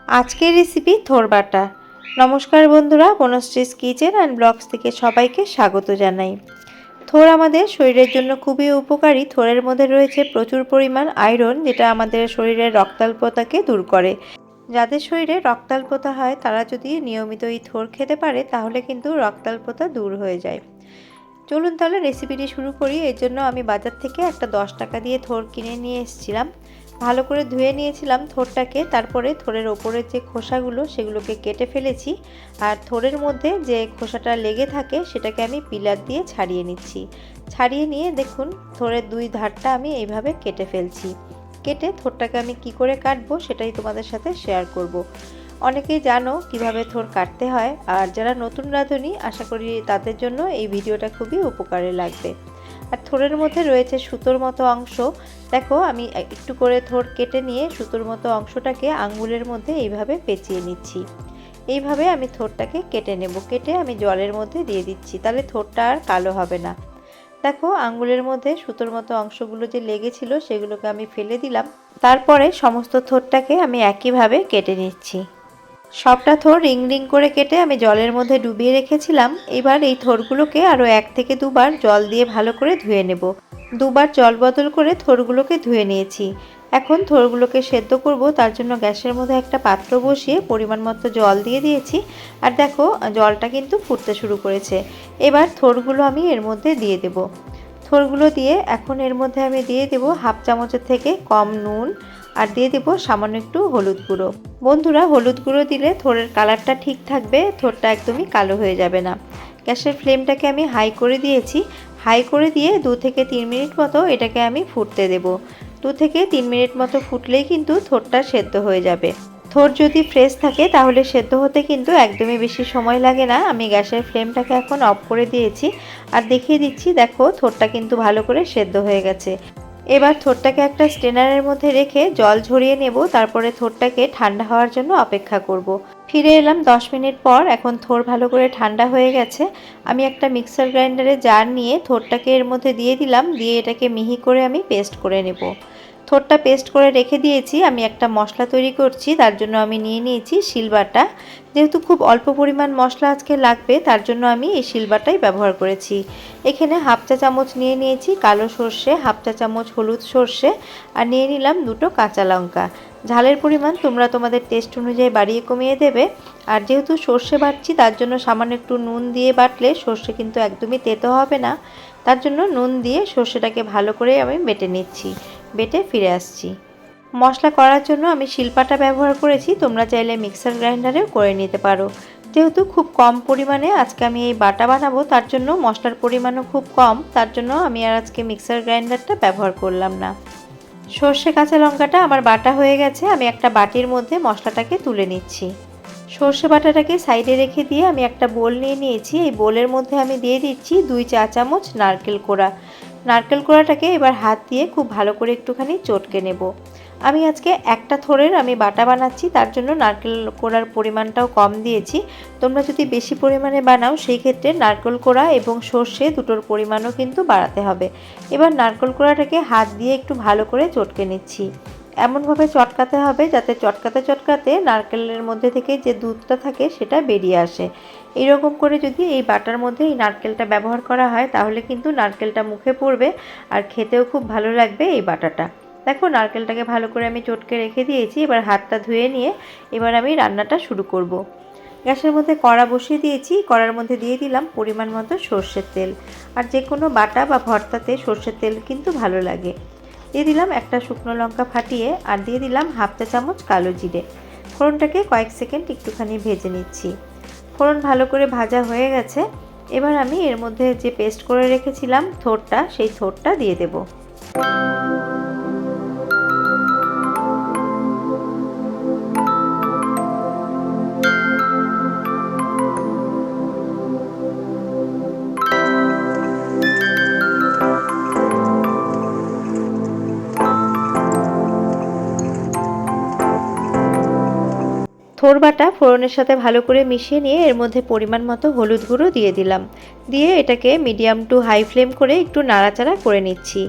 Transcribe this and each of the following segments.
আজকের রেসিপি থোর বাটা। নমস্কার বন্ধুরা, বনশ্রীস কিচেন অ্যান্ড ব্লগস থেকে সবাইকে স্বাগত জানাই। থোর আমাদের শরীরের জন্য খুবই উপকারী। থোরের মধ্যে রয়েছে প্রচুর পরিমাণ আয়রন, যেটা আমাদের শরীরের রক্তাল্পতাকে দূর করে। যাদের শরীরে রক্তাল্পতা হয় তারা যদি নিয়মিত এই থোর খেতে পারে তাহলে কিন্তু রক্তাল্পতা দূর হয়ে যায়। চলুন তাহলে রেসিপিটি শুরু করি। এর জন্য আমি বাজার থেকে একটা 10 টাকা দিয়ে থোর কিনে নিয়ে এসেছিলাম। ভালো করে ধুয়ে নিয়েছিলাম থোরটাকে। তারপরে থোরের ওপরের যে খোসাগুলো সেগুলোকে কেটে ফেলেছি। আর থোরের মধ্যে যে খোসাটা লেগে থাকে সেটাকে আমি পিলার দিয়ে ছাড়িয়ে নিচ্ছি। ছাড়িয়ে নিয়ে দেখুন থোরের দুই ধারটা আমি এইভাবে কেটে ফেলছি। কেটে থোরটাকে আমি কি করে কাটবো সেটাই তোমাদের সাথে শেয়ার করব। অনেকেই জানো কিভাবে থোর কাটতে হয়, আর যারা নতুন রাঁধুনি আশা করি তাদের জন্য এই ভিডিওটা খুবই উপকারে লাগবে। আর থোরের মধ্যে রয়েছে সুতোর মতো অংশ। দেখো আমি একটু করে থোর কেটে নিয়ে সুতোর মতো অংশটাকে আঙ্গুলের মধ্যে এইভাবে পেঁচিয়ে নিচ্ছি। এইভাবে আমি থোরটাকে কেটে নেব। কেটে আমি জলের মধ্যে দিয়ে দিচ্ছি, তাহলে থোরটা আর কালো হবে না। দেখো আঙ্গুলের মধ্যে সুতোর মতো অংশগুলো যে লেগেছিল সেগুলোকে আমি ফেলে দিলাম। তারপরে সমস্ত থোরটাকে আমি একইভাবে কেটে নিচ্ছি। সবটা থোর রিং রিং করে কেটে আমি জলের মধ্যে ডুবিয়ে রেখেছিলাম। এবার এই থোরগুলোকে আরও 1 থেকে 2 বার জল দিয়ে ভালো করে ধুয়ে নেব। 2 বার জল বদল করে থোরগুলোকে ধুয়ে নিয়েছি। এখন থোরগুলোকে সেদ্ধ করব, তার জন্য গ্যাসের মধ্যে একটা পাত্র বসিয়ে পরিমাণ মতো জল দিয়ে দিয়েছি। আর দেখো জলটা কিন্তু ফুটতে শুরু করেছে। এবার থোরগুলো আমি এর মধ্যে দিয়ে দেব। থোরগুলো দিয়ে এখন এর মধ্যে আমি দিয়ে দেব হাফ চামচের থেকে কম নুন, আর দিয়ে দেব সামান্য একটু হলুদ গুঁড়ো। বন্ধুরা, হলুদ গুঁড়ো দিলে থোরের কালারটা ঠিক থাকবে, থোরটা একদমই কালো হয়ে যাবে না। গ্যাসের ফ্লেমটাকে আমি হাই করে দিয়েছি। হাই করে দিয়ে 2 থেকে 3 মিনিট মতো এটাকে আমি ফুটতে দেব। 2 থেকে 3 মিনিট মতো ফুটলেই কিন্তু থোরটা সেদ্ধ হয়ে যাবে। থোর যদি ফ্রেশ থাকে তাহলে সেদ্ধ হতে কিন্তু একদমই বেশি সময় লাগে না। আমি গ্যাসের ফ্লেমটাকে এখন অফ করে দিয়েছি আর দেখিয়ে দিচ্ছি। দেখো থোরটা কিন্তু ভালো করে সেদ্ধ হয়ে গেছে। এবার থোরটাকে একটা স্ট্রেনারের মধ্যে রেখে জল ঝরিয়ে নেব। তারপরে থোরটাকে ঠান্ডা হওয়ার জন্য অপেক্ষা করব। ফিরে এলাম 10 মিনিট পর। এখন থোর ভালো করে ঠান্ডা হয়ে গেছে। আমি একটা মিক্সার গ্রাইন্ডারে জার নিয়ে থোরটাকে এর মধ্যে দিয়ে দিলাম। দিয়ে এটাকে মিহি করে আমি পেস্ট করে নেব। থোরটা পেস্ট করে রেখে দিয়েছি। আমি একটা মশলা তৈরি করছি, তার জন্য আমি নিয়ে নিয়েছি শিলবাটা। যেহেতু খুব অল্প পরিমাণ মশলা আজকে লাগবে তার জন্য আমি এই শিলবাটাই ব্যবহার করেছি। এখানে হাফ চা চামচ নিয়ে নিয়েছি কালো সর্ষে, হাফ চা চামচ হলুদ সর্ষে, আর নিয়ে নিলাম 2টো কাঁচা লঙ্কা। ঝালের পরিমাণ তোমরা তোমাদের টেস্ট অনুযায়ী বাড়িয়ে কমিয়ে দেবে। আর যেহেতু সর্ষে বাটছি তার জন্য সামান্য একটু নুন দিয়ে বাটলে সর্ষে কিন্তু একদমই তেতো হবে না। তার জন্য নুন দিয়ে সর্ষেটাকে ভালো করে আমি বেটে নিচ্ছি। বেটে ফিরে আসছি। মশলা করার জন্য আমি শিলপাটা ব্যবহার করেছি, তোমরা চাইলে মিক্সার গ্রাইন্ডারেও করে নিতে পারো। যেহেতু খুব কম পরিমাণে আজকে আমি এই বাটা বানাবো তার জন্য মশলার পরিমাণও খুব কম, তার জন্য আমি আর আজকে মিক্সার গ্রাইন্ডারটা ব্যবহার করলাম না। সর্ষে কাঁচা লঙ্কাটা আমার বাটা হয়ে গেছে। আমি একটা বাটির মধ্যে মশলাটাকে তুলে নিচ্ছি। সর্ষে বাটাটাকে সাইডে রেখে দিয়ে আমি একটা বোল নিয়ে নিয়েছি। এই বোলের মধ্যে আমি দিয়ে দিচ্ছি 2 চা চামচ নারকেল কোড়া। নারকেল কোড়াটাকে এবার হাত দিয়ে খুব ভালো করে একটুখানি চটকে নেব। আমি আজকে একটা থোড়ের আমি বাটা বানাচ্ছি, তার জন্য নারকেল কোড়ার পরিমাণটাও কম দিয়েছি। তোমরা যদি বেশি পরিমাণে বানাও সেই ক্ষেত্রে নারকেল কোড়া এবং সর্ষে দুটোর পরিমাণও কিন্তু বাড়াতে হবে। এবার নারকেল কোড়াটাকে হাত দিয়ে একটু ভালো করে চটকে নিচ্ছি। এমনভাবে চটকাতে হবে যাতে চটকাতে চটকাতে নারকেলের মধ্যে থেকে যে দুধটা থাকে সেটা বেরিয়ে আসে। এইরকম করে যদি এই বাটার মধ্যে এই নারকেলটা ব্যবহার করা হয় তাহলে কিন্তু নারকেলটা মুখে পড়বে আর খেতেও খুব ভালো লাগবে এই বাটাটা। দেখো নারকেলটাকে ভালো করে আমি চটকে রেখে দিয়েছি। এবার হাতটা ধুয়ে নিয়ে এবার আমি রান্নাটা শুরু করব। গ্যাসের মধ্যে কড়া বসিয়ে দিয়েছি। কড়ার মধ্যে দিয়ে দিলাম পরিমাণ মতো সর্ষের তেল। আর যে কোনো বাটা বা ভর্তাতে সর্ষের তেল কিন্তু ভালো লাগে। দিয়ে দিলাম একটা শুকনো লঙ্কা ফাটিয়ে, আর দিয়ে দিলাম হাফ চা চামচ কালো জিরে। ফোড়নটাকে কয়েক সেকেন্ড একটুখানি ভেজে নিচ্ছি। ফোড়ন ভালো করে ভাজা হয়ে গেছে। এবার আমি এর মধ্যে যে পেস্ট করে রেখেছিলাম থোরটা, সেই থোরটা দিয়ে দেব। থোর বাটা ফোড়নের সাথে ভালো করে মিশিয়ে নিয়ে এর মধ্যে পরিমাণ মতো হলুদ গুঁড়ো দিয়ে দিলাম। দিয়ে এটাকে মিডিয়াম টু হাই ফ্লেম করে একটু নাড়াচাড়া করে নিচ্ছি।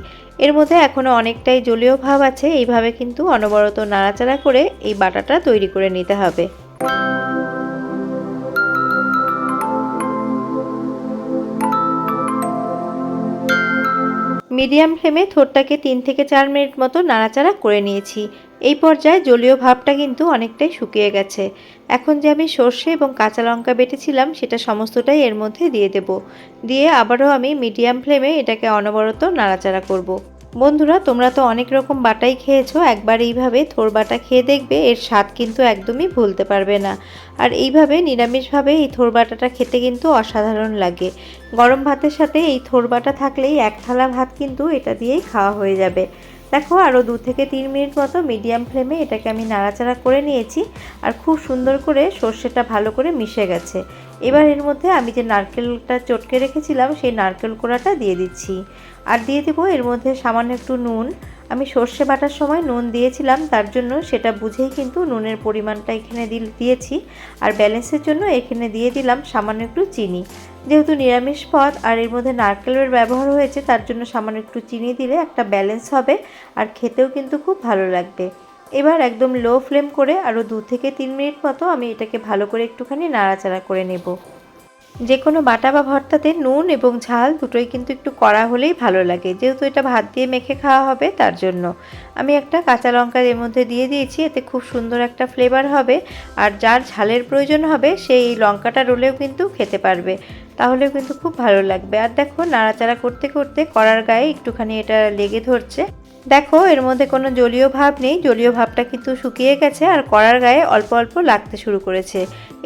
এর মধ্যে এখনও অনেকটাই জলীয় ভাব আছে, এইভাবে কিন্তু অনবরত নাড়াচাড়া করে এই বাটাটা তৈরি করে নিতে হবে। মিডিয়াম ফ্লেমে থোরটাকে 3 থেকে 4 মিনিট মতো নাড়াচাড়া করে নিয়েছি। এই পর্যায়ে জলীয় ভাবটা কিন্তু অনেকটাই শুকিয়ে গেছে। এখন যে আমি সর্ষে এবং কাঁচা লঙ্কা বেটেছিলাম সেটা সমস্তটাই এর মধ্যে দিয়ে দেব। দিয়ে আবারও আমি মিডিয়াম ফ্লেমে এটাকে অনবরত নাড়াচাড়া করব। বন্ধুরা, তোমরা তো অনেক রকম বাটাই খেয়েছো, একবার এইভাবে থোর বাটা খেয়ে দেখবে, এর স্বাদ কিন্তু একদমই ভুলতে পারবে না। আর এইভাবে নিরামিষভাবে এই থোর বাটাটা খেতে কিন্তু অসাধারণ লাগে। গরম ভাতের সাথে এই থোর বাটা থাকলেই এক থালা ভাত কিন্তু এটা দিয়েই খাওয়া হয়ে যাবে। দেখো, আরও 2 থেকে 3 মিনিট মতো মিডিয়াম ফ্লেমে এটাকে আমি নাড়াচাড়া করে নিয়েছি। আর খুব সুন্দর করে সর্ষেটা ভালো করে মিশে গেছে। এবার এর মধ্যে আমি যে নারকেলটা চটকে রেখেছিলাম সেই নারকেল কোড়াটা দিয়ে দিচ্ছি। আর দিয়ে দেবো এর মধ্যে সামান্য একটু নুন। আমি সর্ষে বাটার সময় নুন দিয়েছিলাম, তার জন্য সেটা বুঝেই কিন্তু নুনের পরিমাণটা এখানে দিয়েছি। আর ব্যালেন্সের জন্য এখানে দিয়ে দিলাম সামান্য একটু চিনি। যেহেতু নিরামিষ পদ আর এর মধ্যে নারকেলের ব্যবহার হয়েছে, তার জন্য সামান্য একটু চিনি দিলে একটা ব্যালেন্স হবে আর খেতেও কিন্তু খুব ভালো লাগবে। এবার একদম লো ফ্লেম করে আরও 2 থেকে 3 মিনিট মতো আমি এটাকে ভালো করে একটুখানি নাড়াচাড়া করে নেব। যে কোনো বাটা বা ভর্তাতে নুন এবং ঝাল দুটোই কিন্তু একটু কড়া হলেই ভালো লাগে, যেহেতু এটা ভাত দিয়ে মেখে খাওয়া হবে তার জন্য। আমি একটা কাঁচা লঙ্কা এর মধ্যে দিয়ে দিয়েছি, এতে খুব সুন্দর একটা ফ্লেভার হবে। আর যার ঝালের প্রয়োজন হবে সেই লঙ্কাটা রোলেও কিন্তু খেতে পারবে, তাহলেও কিন্তু খুব ভালো লাগবে। আর দেখো, নাড়াচাড়া করতে করতে কড়ার গায়ে একটুখানি এটা লেগে ধরছে। দেখো, এর মধ্যে কোনো জলীয় ভাব নেই, জলীয় ভাবটা কিন্তু শুকিয়ে গেছে আর কড়ার গায়ে অল্প অল্প লাগতে শুরু করেছে।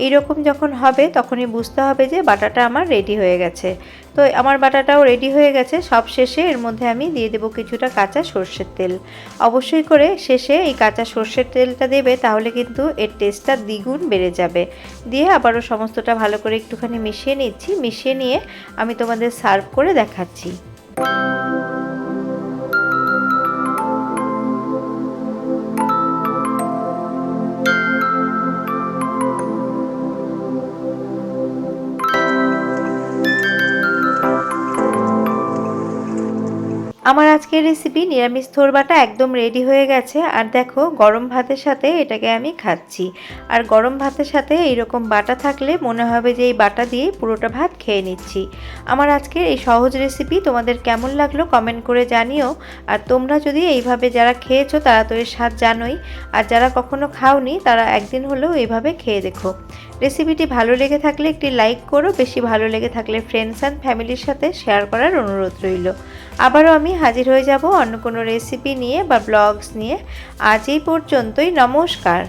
এই রকম যখন হবে তখনই বুঝতে হবে যে বাটাটা আমার রেডি হয়ে গেছে। তো আমার বাটাটাও রেডি হয়ে গেছে। সব শেষে এর মধ্যে আমি দিয়ে দেবো কিছুটা কাঁচা সর্ষের তেল। অবশ্যই করে শেষে এই কাঁচা সর্ষের তেলটা দেবে, তাহলে কিন্তু এর টেস্টটা দ্বিগুণ বেড়ে যাবে। দিয়ে আবারও সমস্তটা ভালো করে একটুখানি মিশিয়ে নিচ্ছি। মিশিয়ে নিয়ে আমি তোমাদের সার্ভ করে দেখাচ্ছি। আমার আজকের রেসিপি নিরামিষ থোর বাটা একদম রেডি হয়ে গেছে। আর দেখো, গরম ভাতের সাথে এটাকে আমি খাচ্ছি। আর গরম ভাতের সাথে এইরকম বাটা থাকলে মনে হবে যে এই বাটা দিয়ে পুরোটা ভাত খেয়ে নিচ্ছি। আমার আজকের এই সহজ রেসিপি তোমাদের কেমন লাগলো কমেন্ট করে জানিও। আর তোমরা যদি এইভাবে যারা খেয়েছো তারা তো এর স্বাদ জানোই, আর যারা কখনো খাওনি তারা একদিন হলেও এইভাবে খেয়ে দেখো। রেসিপিটি ভালো লেগে থাকলে একটি লাইক করো, বেশি ভালো লেগে থাকলে ফ্রেন্ডস অ্যান্ড ফ্যামিলির সাথে শেয়ার করার অনুরোধ রইল। আবারও আমি হাজির হয়ে যাব অন্য কোনো রেসিপি নিয়ে বা ব্লগস নিয়ে। আজ এই পর্যন্তই, নমস্কার।